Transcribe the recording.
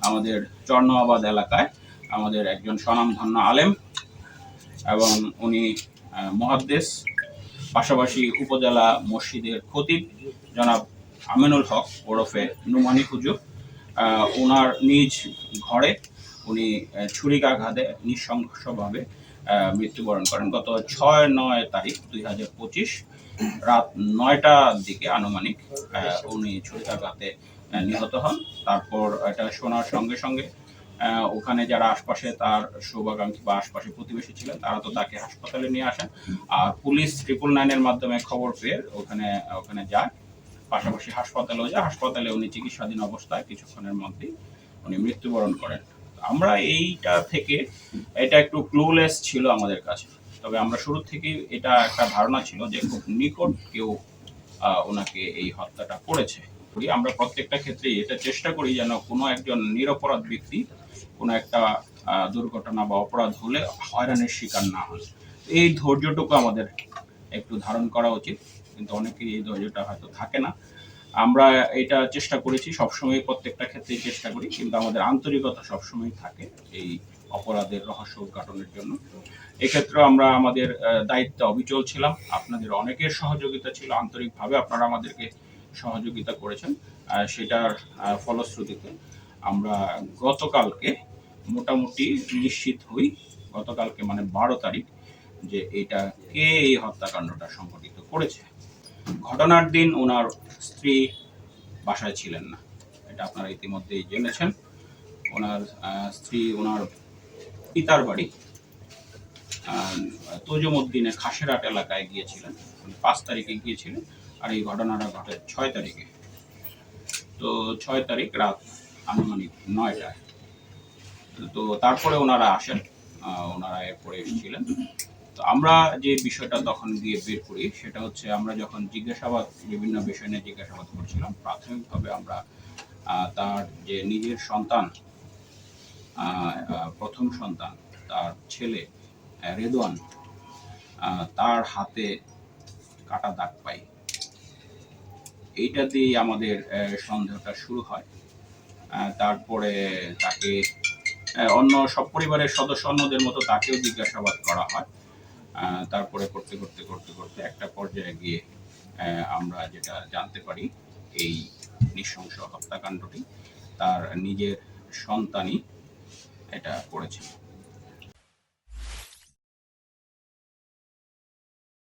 আমাদের চরনোয়াবাদ এলাকায় আমাদের একজন স্বনামধন্য আলেম এবং উনি মুহাদ্দিস, পাশাপাশি উপজেলা মসজিদের খতিব জনাব আমিনুল হক ওরফে নুমানি হুজুর, ওনার নিজ ঘরে উনি ছুরিকাঘাতে নৃশংসভাবে মৃত্যুবরণ করেন গত 6-9 তারিখ 2025 রাত 9টার দিকে আনুমানিক উনি ছুরিকাঘাতে নিহত হন। তারপর এটা শোনার সঙ্গে সঙ্গে ওখানে যারা আশপাশে তার শুভাকাঙ্ক্ষী বা আশপাশে প্রতিবেশী ছিলেন তারা তো তাকে হাসপাতালে নিয়ে আসেন, আর পুলিশ 999-এর মাধ্যমে খবর পেয়ে ওখানে যায়, পাশাপাশি হাসপাতালেও যায়। হাসপাতালে উনি চিকিৎসাধীন অবস্থায় কিছুক্ষণের মধ্যেই উনি মৃত্যুবরণ করেন। আমরা এইটা থেকে এটা একটু ক্লুলেস ছিল আমাদের কাছে, তবে আমরা শুরু থেকেই এটা একটা ধারণা ছিল যে খুব নিকট কেউ ওনাকে এই হত্যাটা করেছে। আমরা প্রত্যেকটা ক্ষেত্রেই এটা চেষ্টা করি যেন কোনো একজন নিরপরাধ ব্যক্তি কোনো একটা দুর্ঘটনা বা অপরাধ হলে হয়রানির শিকার না হয়। এই ধৈর্যটুকু আমাদের একটু ধারণ করা উচিত, কিন্তু অনেকেরই এই ধৈর্যটা হয়তো থাকে না। আমরা এটা চেষ্টা করেছি সবসময়, প্রত্যেকটা ক্ষেত্রেই চেষ্টা করি, কিন্তু আমাদের আন্তরিকতা সবসময় থাকে এই অপরাধের রহস্য উদ্ঘাটনের জন্য। এক্ষেত্রে আমরা আমাদের দায়িত্বে অবিচল ছিলাম। আপনাদের অনেকের সহযোগিতা ছিল, আন্তরিকভাবে আপনারা আমাদেরকে সহযোগিতা করেছেন। সেটার ফলশ্রুতিতে আমরা গতকালকে মোটামুটি নিশ্চিত হই, গতকালকে মানে 12 তারিখ, যে এটা কে এই হত্যাকাণ্ডটা সংঘটিত করেছে। ঘটনার দিন ওনার স্ত্রী বাসায় ছিলেন না, এটা আপনারা ইতিমধ্যেই জেনেছেন। ওনার স্ত্রী ওনার পিতার বাড়ি তজুমউদ্দিনে খাসেরহাট এলাকায় গিয়েছিলেন, 5 তারিখে গিয়েছিলেন, আর এই ঘটনাটা ঘটে 6 তারিখে। তো 6 তারিখ রাত আনুমানিক 9টায়। তো তারপরে ওনারা আসেন, ওনারা এরপরে এসেছিলেন। তো আমরা যে বিষয়টা তখন দিয়ে বের করি সেটা হচ্ছে, আমরা যখন জিজ্ঞাসাবাদ বিভিন্ন বিষয় নিয়ে জিজ্ঞাসাবাদ করছিলাম, প্রাথমিকভাবে আমরা তার যে নিজের সন্তান, প্রথম সন্তান তার ছেলে রেদওয়ান, তার হাতে কাটা দাগ পাই। এইটা দিয়ে আমাদের সন্দেহটা শুরু হয়। তারপরে তাকে অন্য সব পরিবারের সদস্য অন্যদের মতো তাকেও জিজ্ঞাসাবাদ করা হয়। তারপরে করতে করতে করতে করতে একটা পর্যায়ে গিয়ে আমরা যেটা জানতে পারি, এই নৃশংস হত্যাকাণ্ডটি তার নিজের সন্তানই এটা করেছে।